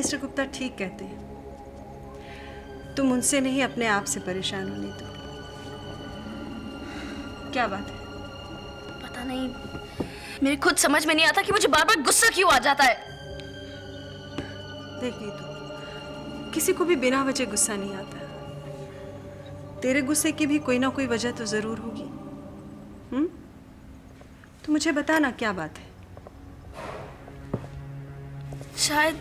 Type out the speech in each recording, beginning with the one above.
Mister Gupta ठीक कहते हैं, तुम उनसे नहीं अपने आप से परेशान हो नीतू। क्या बात है? पता नहीं, मेरे खुद समझ में नहीं आता कि मुझे बार बार गुस्सा क्यों आ जाता है। देख नीतू, किसी को भी बिना वजह गुस्सा नहीं आता। तेरे गुस्से की भी कोई ना कोई वजह तो जरूर होगी। तो मुझे बता ना, क्या बात है? शायद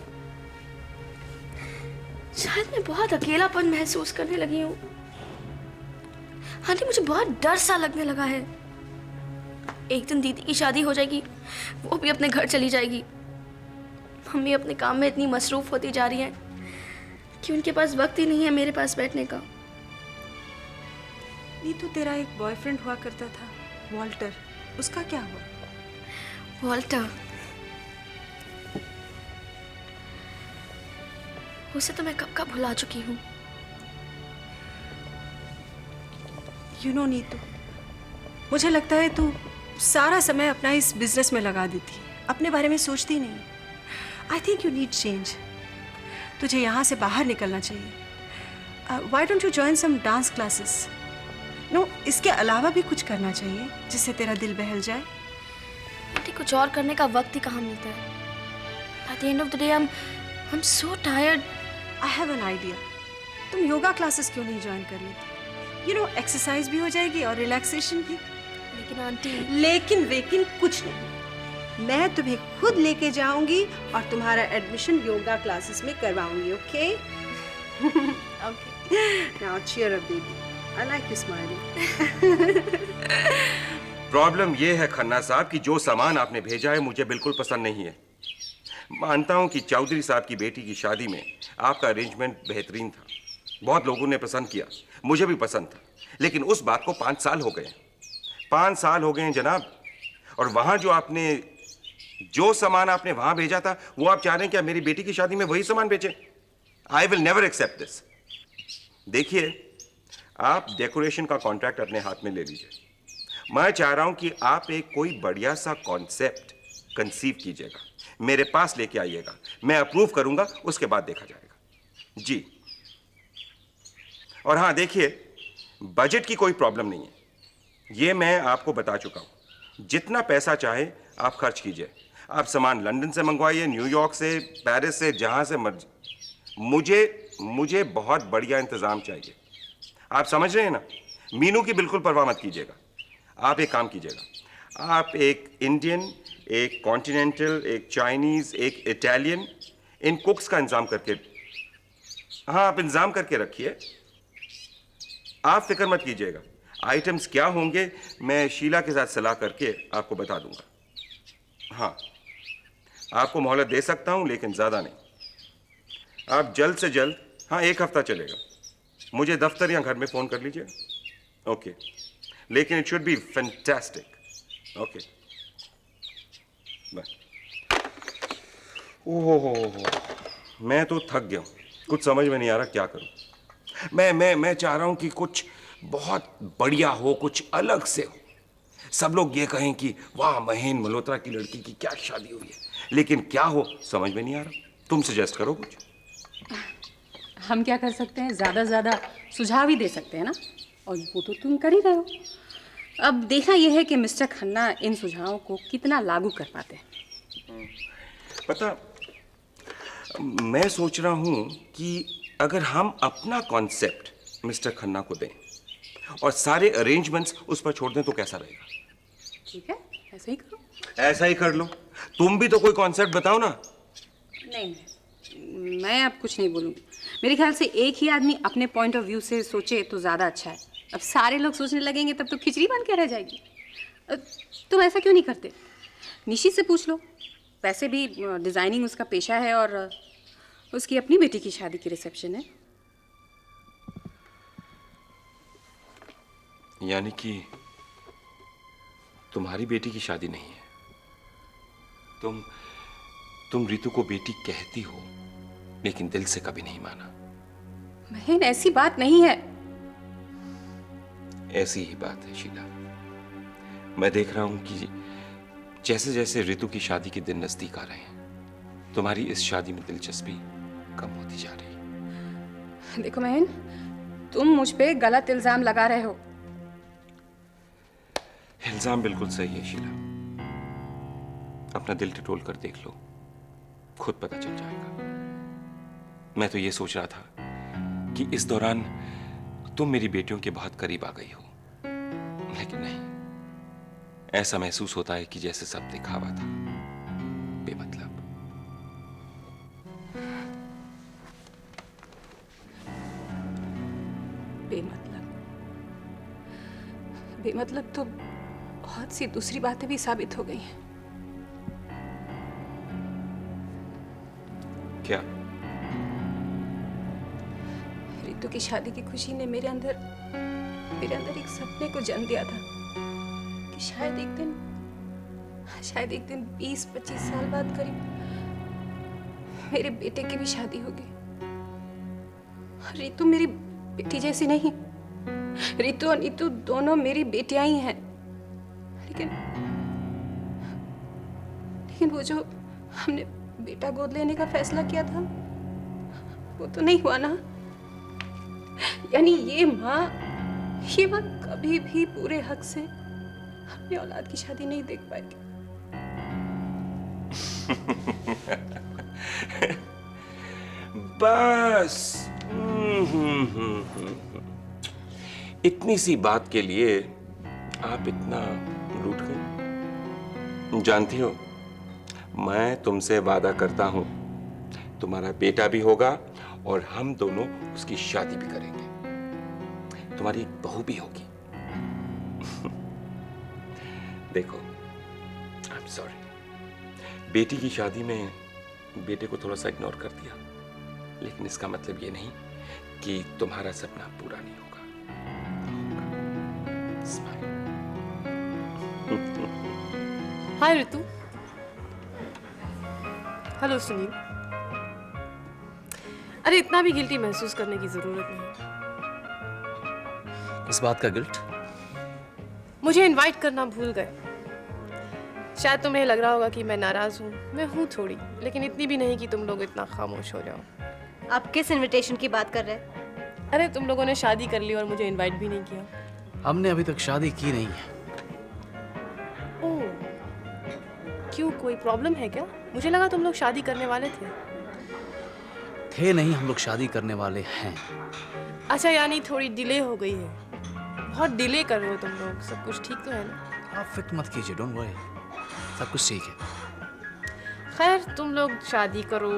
मैं बहुत अकेलापन महसूस करने लगी हूँ। आंटी, मुझे बहुत डर सा लगने लगा है। एक दिन दीदी की शादी हो जाएगी, वो भी अपने घर चली जाएगी। मम्मी अपने काम में इतनी मसरूफ होती जा रही हैं कि उनके पास वक्त ही नहीं है मेरे पास बैठने का। नीतू, तेरा एक बॉयफ्रेंड हुआ करता था, वॉल्टर, उसका क्या हुआ? वॉल्टर? उसे तो मैं कब का भुला चुकी हूँ। यू नो नीतू, मुझे लगता है तू सारा समय अपना इस बिजनेस में लगा देती है, अपने बारे में सोचती नहीं। I think you need change. तुझे यहाँ से बाहर निकलना चाहिए। Why don't you join some dance classes? No, इसके अलावा भी कुछ करना चाहिए जिससे तेरा दिल बहल जाए। आंटी, कुछ और करने का वक्त ही कहाँ मिलता है। At the end of the day, I'm so tired. I have an idea. तुम योगा क्लासेस क्यों नहीं ज्वाइन कर लेती? यू नो, एक्सरसाइज भी हो जाएगी और रिलैक्सेशन भी। लेकिन आंटी, लेकिन वेकिन कुछ नहीं। मैं तुम्हें खुद लेके जाऊंगी और तुम्हारा एडमिशन योगा क्लासेस में करवाऊंगी। Okay? Okay. Now cheer up baby. I like you smiling. Problem ये है खन्ना साहब कि जो सामान आपने भेजा है मुझे बिल्कुल पसंद नहीं है। मानता हूं कि चौधरी साहब की बेटी की शादी में आपका अरेंजमेंट बेहतरीन था, बहुत लोगों ने पसंद किया, मुझे भी पसंद था। लेकिन उस बात को 5 साल हो गए। 5 साल हो गए हैं जनाब। और वहां जो सामान आपने वहां भेजा था, वो आप चाह रहे हैं कि आप मेरी बेटी की शादी में वही सामान बेचें? I will never accept this. देखिए, आप डेकोरेशन का कॉन्ट्रैक्ट अपने हाथ में ले लीजिए। मैं चाह रहा हूं कि आप एक कोई बढ़िया सा कॉन्सेप्ट कंसीव कीजिएगा, मेरे पास लेके आइएगा, मैं अप्रूव करूंगा, उसके बाद देखा जाएगा। जी। और हां देखिए, बजट की कोई प्रॉब्लम नहीं है, ये मैं आपको बता चुका हूं। जितना पैसा चाहे आप खर्च कीजिए। आप सामान लंदन से मंगवाइए, न्यूयॉर्क से, पेरिस से, जहां से मर्जी। मुझे बहुत बढ़िया इंतजाम चाहिए। आप समझ रहे हैं ना? मीनू की बिल्कुल परवाह मत कीजिएगा। आप एक काम कीजिएगा, आप एक इंडियन, एक कॉन्टिनेंटल, एक चाइनीज, एक इटालियन, इन कुक्स का इंतजाम करके, हाँ आप इंतजाम करके रखिए। आप फिक्र मत कीजिएगा, आइटम्स क्या होंगे मैं शीला के साथ सलाह करके आपको बता दूंगा। हाँ, आपको मोहलत दे सकता हूं, लेकिन ज्यादा नहीं। आप जल्द से जल्द, हाँ 1 हफ्ता चलेगा, मुझे दफ्तर या घर में फोन कर लीजिए। ओके, लेकिन it should be fantastic. Okay, bye. ओहो, मैं तो थक गया हूं, कुछ समझ में नहीं आ रहा क्या करूं। मैं चाह रहा हूं कि कुछ बहुत बढ़िया हो, कुछ अलग से हो। सब लोग ये कहें कि वाह, महेंद्र मल्होत्रा की लड़की की क्या शादी हुई है, लेकिन क्या हो समझ में नहीं आ रहा। तुम सजेस्ट करो कुछ। हम क्या कर सकते हैं, ज़्यादा से ज़्यादा सुझाव ही दे सकते हैं ना, और वो तो तुम कर ही रहे हो। अब देखना यह है कि मिस्टर खन्ना इन सुझावों को कितना लागू कर पाते हैं। पता, मैं सोच रहा हूं कि अगर हम अपना कॉन्सेप्ट मिस्टर खन्ना को दें और सारे अरेंजमेंट्स उस पर छोड़ दें तो कैसा रहेगा? ठीक है, ऐसा ही करो। ऐसा ही कर लो। तुम भी तो कोई कॉन्सेप्ट बताओ ना। नहीं, मैं अब कुछ नहीं बोलूँगी। मेरे ख्याल से एक ही आदमी अपने पॉइंट ऑफ व्यू से सोचे तो ज़्यादा अच्छा है। अब सारे लोग सोचने लगेंगे तब तो खिचड़ी बन के रह जाएगी। तुम ऐसा क्यों नहीं करते? निशी से पूछ लो, वैसे भी डिज़ाइनिंग उसका पेशा है और उसकी अपनी बेटी की शादी की रिसेप्शन है। यानी कि तुम्हारी बेटी की शादी नहीं है? तुम रितु को बेटी कहती हो, लेकिन दिल से कभी नहीं माना। बहन, ऐसी बात नहीं है। ऐसी ही बात है शीला। मैं देख रहा हूं कि जैसे जैसे रितु की शादी के दिन नजदीक आ रहे हैं, तुम्हारी इस शादी में दिलचस्पी कम होती जा रही है। देखो महन, तुम मुझ पे गलत इल्जाम लगा रहे हो। इल्जाम बिल्कुल सही है शीला। अपना दिल टटोल कर देख लो, खुद पता चल जाएगा। मैं तो ये सोच रहा था कि इस दौरान तुम मेरी बेटियों के बहुत करीब आ गई हो, लेकिन नहीं। ऐसा महसूस होता है कि जैसे सब दिखावा था, बेमतलब। बेमतलब तो बहुत सी दूसरी बातें भी साबित हो गई हैं। क्या? रितु की शादी की खुशी ने मेरे अंदर एक सपने को जन्म दिया था कि शायद एक दिन 20-25 साल बाद करीब मेरे बेटे की भी शादी होगी। रितु मेरी बेटी जैसी नहीं, रितु और नीतू दोनों मेरी बेटियां ही हैं। लेकिन वो जो हमने बेटा गोद लेने का फैसला किया था, वो तो नहीं हुआ ना। यानी ये माँ कभी भी पूरे हक से अपने औलाद की शादी नहीं देख पाएगी। बस इतनी सी बात के लिए आप इतना रूठ गए? जानती हो, मैं तुमसे वादा करता हूं, तुम्हारा बेटा भी होगा और हम दोनों उसकी शादी भी करेंगे। तुम्हारी एक बहू भी होगी। देखो, आई एम सॉरी, बेटी की शादी में बेटे को थोड़ा सा इग्नोर कर दिया, लेकिन इसका मतलब ये नहीं कि तुम्हारा सपना पूरा नहीं होगा। Smile. हाय ऋतु। हेलो सुनील। अरे इतना भी गिल्टी महसूस करने की जरूरत नहीं। इस बात का गिल्ट? मुझे इनवाइट करना भूल गए। शायद तुम्हें लग रहा होगा कि मैं नाराज हूँ। मैं हूँ थोड़ी, लेकिन इतनी भी नहीं कि तुम लोग इतना खामोश हो जाओ। आप किस इनविटेशन की बात कर रहे हैं? अरे तुम लोगों ने शादी कर ली और मुझे इनवाइट भी नहीं किया। हमने अभी तक शादी की नहीं है। ओह, क्यों, कोई प्रॉब्लम है क्या? मुझे लगा तुम लोग शादी करने वाले थे। नहीं, हम लोग शादी करने वाले हैं। अच्छा, यानी थोड़ी डिले हो गई है। बहुत डिले कर रहे हो तुम लोग। सब कुछ ठीक तो है ना? आप फिक्र मत कीजिए, डोंट वरी, सब कुछ ठीक है। खैर, तुम लोग शादी करो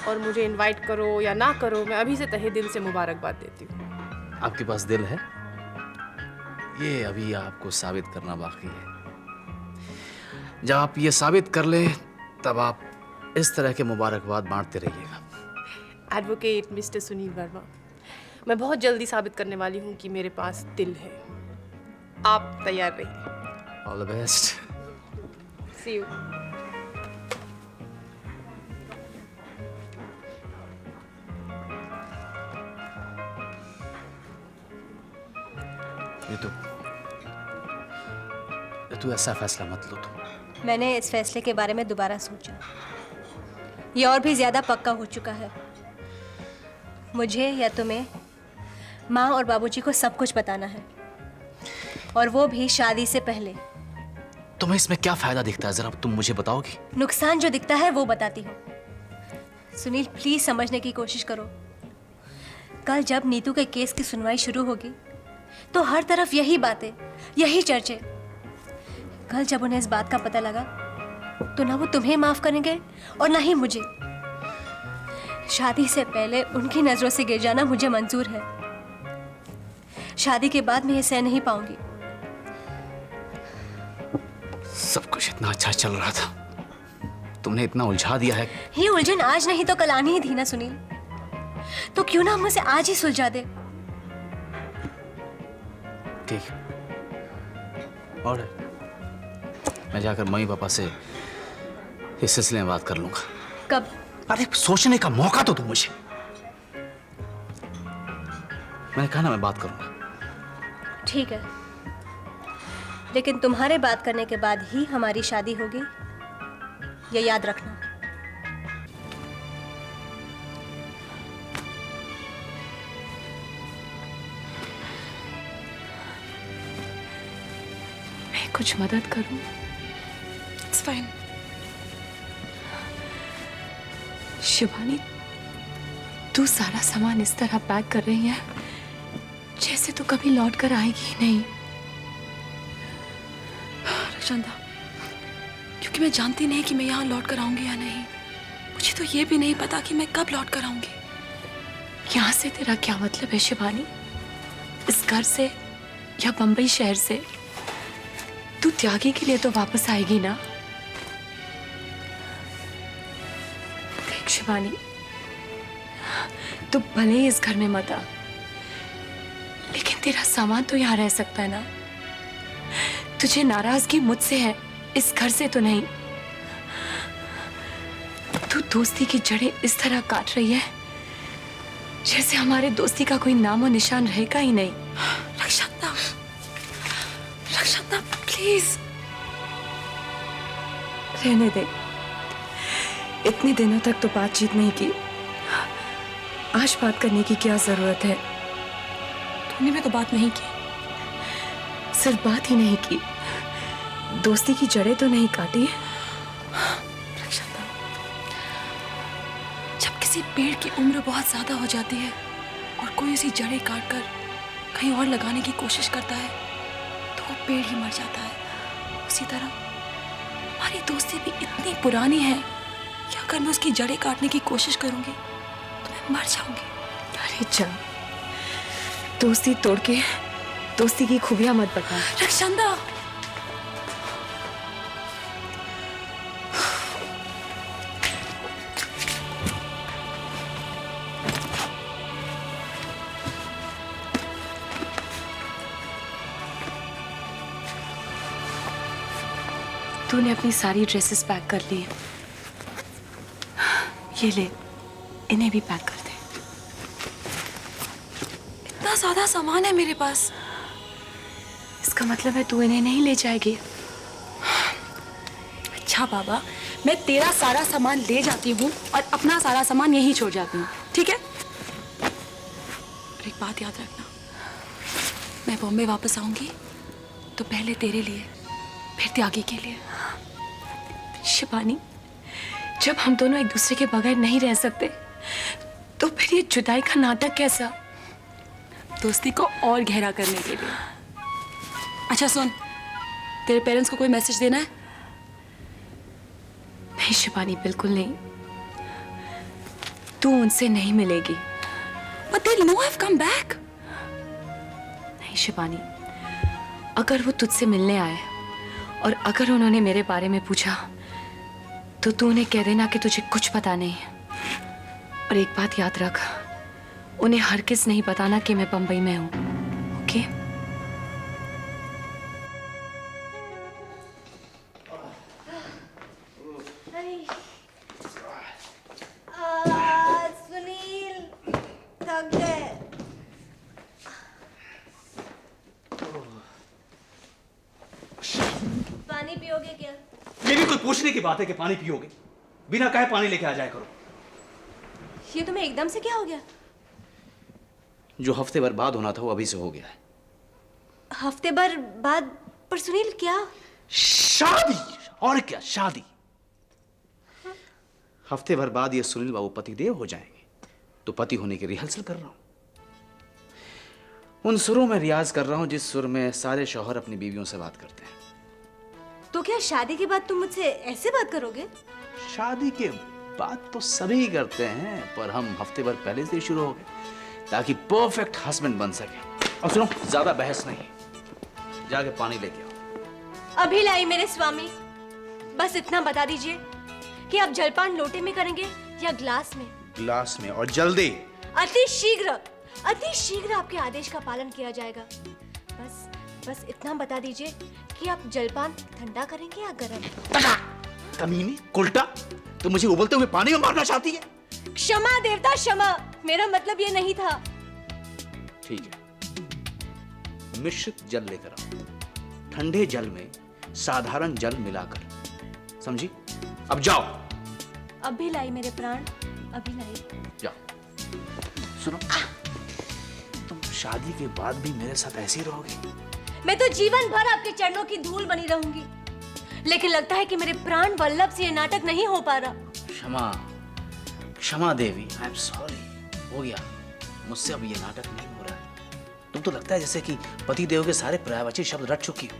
और मुझे इनवाइट करो या ना करो, मैं अभी से तहे दिल से मुबारकबाद देती हूँ। आपके पास दिल है? ये अभी आपको साबित करना बाकी है। जब आप ये साबित कर ले, तब आप इस तरह के मुबारकबाद बांटते रहिएगा। एडवोकेट मिस्टर सुनील वर्मा, मैं बहुत जल्दी साबित करने वाली हूँ कि मेरे पास दिल है। आप तैयार रहिए। All the best. See you. तू ऐसा फैसला मत लो तुम। मैंने इस फैसले के बारे में दोबारा सोचा। ये और भी ज्यादा पक्का हो चुका है। मुझे या तुम्हें माँ और बाबूजी को सब कुछ बताना है, और वो भी शादी से पहले। तुम्हें इसमें क्या फायदा दिखता है, जरा तुम मुझे बताओगी? नुकसान जो दिखता है वो बताती हूँ। सुनील, प्लीज समझने की कोशिश करो। कल जब नीतू के केस की सुनवाई शुरू होगी तो हर तरफ यही बातें, यही चर्चे। कल जब उन्हें इस बात का पता लगा तो ना वो तुम्हें माफ करेंगे और ना ही मुझे। शादी से पहले उनकी नजरों से गिर जाना मुझे मंजूर है। शादी के बाद मैं ये सह नहीं पाऊंगी। सब कुछ इतना अच्छा चल रहा था, तुमने इतना उलझा दिया है। ये उलझन आज नहीं तो कल आनी ही थी ना सुनील। तो क्यों ना हम उसे आज ही सुलझा दे। ठीक, और मैं जाकर मम्मी पापा से इस सिलसिले में बात कर लूंगा। कब? अरे सोचने का मौका तो दो मुझे। मैंने कहा ना, मैं बात करूंगा। ठीक है, लेकिन तुम्हारे बात करने के बाद ही हमारी शादी होगी, ये याद रखना। कुछ मदद करूं? It's fine. शिवानी, तू सारा सामान इस तरह पैक कर रही है जैसे तू कभी लौट कर आएगी ही नहीं। रक्षांदा, क्योंकि मैं जानती नहीं कि मैं यहाँ लौट कर आऊंगी या नहीं। मुझे तो ये भी नहीं पता कि मैं कब लौट कर आऊंगी। यहाँ से तेरा क्या मतलब है शिवानी? इस घर से या बंबई शहर से तू त्यागी के लिए तो वापस आएगी ना? देख शिवानी, तू भले ही इस घर में मत आ, लेकिन तेरा सामान तो यहाँ रह सकता है ना? तुझे नाराजगी मुझसे है, इस घर से तो नहीं। तू दोस्ती की जड़ें इस तरह काट रही है जैसे हमारे दोस्ती का कोई नामो निशान रहेगा ही नहीं। रक्षांदा, रक्षांदा प्लीज। रहने दे, इतने दिनों तक तो बातचीत नहीं की, आज बात करने की क्या जरूरत है? तूने भी तो बात नहीं की। सिर्फ बात ही नहीं की, दोस्ती की जड़ें तो नहीं काटी। रक्षांदा, जब किसी पेड़ की उम्र बहुत ज्यादा हो जाती है और कोई उसी जड़ें काट कर कहीं और लगाने की कोशिश करता है तो वो पेड़ ही मर जाता है। उसी तरह हमारी दोस्ती भी इतनी पुरानी है कि अगर मैं उसकी जड़ें काटने की कोशिश करूंगी तो मैं मर जाऊंगी। अरे जा, दोस्ती तोड़ के दोस्ती की खूबियां मत बता। रक्षांदा, तूने अपनी सारी ड्रेसेस पैक कर ली हैं। ये ले, इन्हें भी पैक कर दे। इतना ज्यादा सामान है मेरे पास। इसका मतलब है तू इन्हें नहीं ले जाएगी? अच्छा बाबा, मैं तेरा सारा सामान ले जाती हूँ और अपना सारा सामान यहीं छोड़ जाती हूँ, ठीक है? और एक बात याद रखना, मैं बॉम्बे वापस आऊंगी तो पहले तेरे लिए, फिर त्यागी के लिए। शिवानी, जब हम दोनों एक दूसरे के बगैर नहीं रह सकते तो फिर ये जुदाई का नाटक कैसा? दोस्ती को और गहरा करने के लिए। अच्छा सुन, तेरे पेरेंट्स को कोई मैसेज देना है? नहीं शिवानी, बिल्कुल नहीं। तू उनसे नहीं मिलेगी। But they'll know I've come back. नहीं शिवानी, अगर वो तुझसे मिलने आए और अगर उन्होंने मेरे बारे में पूछा तो तू उन्हें कह देना कि तुझे कुछ पता नहीं। और एक बात याद रख, उन्हें हरगिज़ नहीं बताना कि मैं बंबई में हूं, ओके? सुनील, थक गए। पानी पियोगे क्या? ये भी कोई पूछने की बात है कि पानी पियोगे? बिना कहे पानी लेके आ जाया करो। ये तुम्हें एकदम से क्या हो गया? जो हफ्ते भर बाद होना था वो अभी से हो गया है। हफ्ते भर बाद? पर सुनील क्या? शादी, और क्या शादी। हफ्ते भर बाद ये सुनील बाबू पतिदेव हो जाएंगे, तो पति होने की रिहर्सल कर रहा हूं। उन सुरों में रियाज कर रहा हूं जिस सुर में सारे शौहर अपनी बीवियों से बात करते हैं। तो क्या शादी के बाद तुम मुझसे ऐसे बात करोगे? शादी के बाद तो सभी करते हैं, पर हम हफ्ते भर पहले से ही शुरू हो गए ताकि परफेक्ट हस्बैंड बन सके। और सुनो, ज्यादा बहस नहीं, जाके पानी लेके आओ। अभी लाई मेरे स्वामी। बस इतना बता दीजिए कि आप जलपान लोटे में करेंगे या ग्लास में? ग्लास में, और जल्दी। अति शीघ्र आपके आदेश का पालन किया जाएगा। बस इतना बता दीजिए कि आप जलपान ठंडा करेंगे या गर्म? कमीनी, उल्टा, तो मुझे उबलते हुए पानी में मारना चाहती है? क्षमा देवता क्षमा, मेरा मतलब ये नहीं था। ठीक है, मिश्रित जल लेकर आओ, ठंडे जल में साधारण जल मिलाकर, समझी? अब जाओ। अभी लाई मेरे प्राण, अभी लाई। जाओ। सुनो, तुम शादी के बाद भी मेरे साथ ऐसे ही रहोगे? मैं तो जीवन भर आपके चरणों की धूल बनी रहूंगी। लेकिन लगता है कि मेरे प्राण वल्लभ से ये नाटक नहीं हो पा रहा। क्षमा क्षमा देवी, आई एम सॉरी। हो गया मुझसे, अब ये नाटक नहीं हो रहा है। तुम तो लगता है जैसे कि पति देव के सारे पर्यायवाची शब्द रट चुकी हो।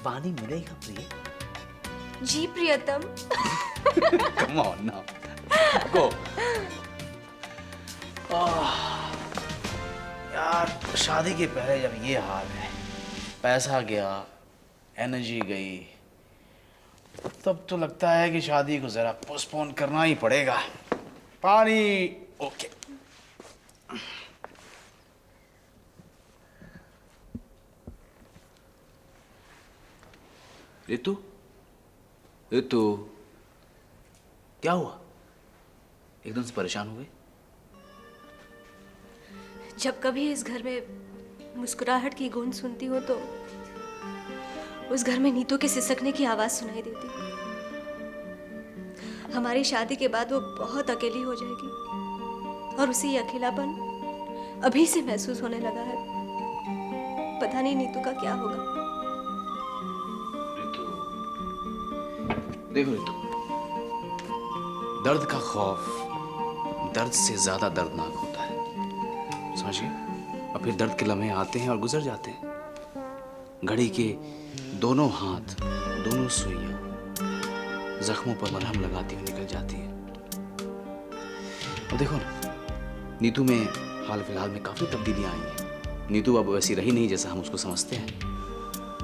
पानी मिलेगा प्रिय? जी प्रियतम। कम ऑन नाउ, गो। यार शादी के पहले जब ये हाल है, पैसा गया, एनर्जी गई, तब तो लगता है कि शादी को जरा पोस्टपोन करना ही पड़ेगा। पानी। ओके। ऋतु, ऋतु, क्या हुआ? एकदम से परेशान हो गई? जब कभी इस घर में मुस्कुराहट की गूंज सुनती हो तो उस घर में नीतू के सिसकने की आवाज सुनाई देती। हमारी शादी के बाद वो बहुत अकेली हो जाएगी और उसे ये अकेलापन अभी से महसूस होने लगा है। पता नहीं नीतू का क्या होगा। ऋतु, देखो ऋतु, दर्द का खौफ दर्द से ज्यादा दर्दनाक होता है, समझिए। और फिर दर्द के लम्हे आते हैं और गुजर जाते हैं। घड़ी के दोनों हाथ, दोनों सुइयां जख्मों पर मरहम लगाती हुई निकल जाती है। और देखो ना, नीतू में हाल फिलहाल में काफी तब्दीलियां आई हैं। नीतू अब वैसी रही नहीं जैसा हम उसको समझते हैं।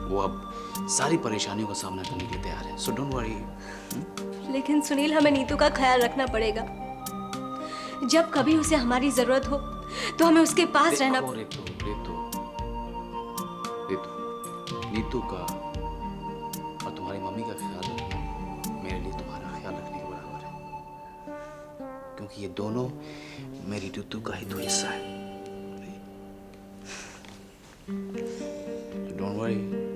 वो अब सारी परेशानियों का सामना करने के लिए तैयार है। So don't worry. लेकिन सुनील, हमें नीतू का ख्याल रखना पड़ेगा। जब कभी उसे हमारी जरूरत हो तो हमें उसके पास रहना। ऋतु, ऋतु, ऋतु, नीतू का और तुम्हारी मम्मी का ख्याल रखना मेरे लिए तुम्हारा ख्याल रखने के बराबर है, क्योंकि ये दोनों मेरी ऋतु का ही तो हिस्सा है। Don't worry.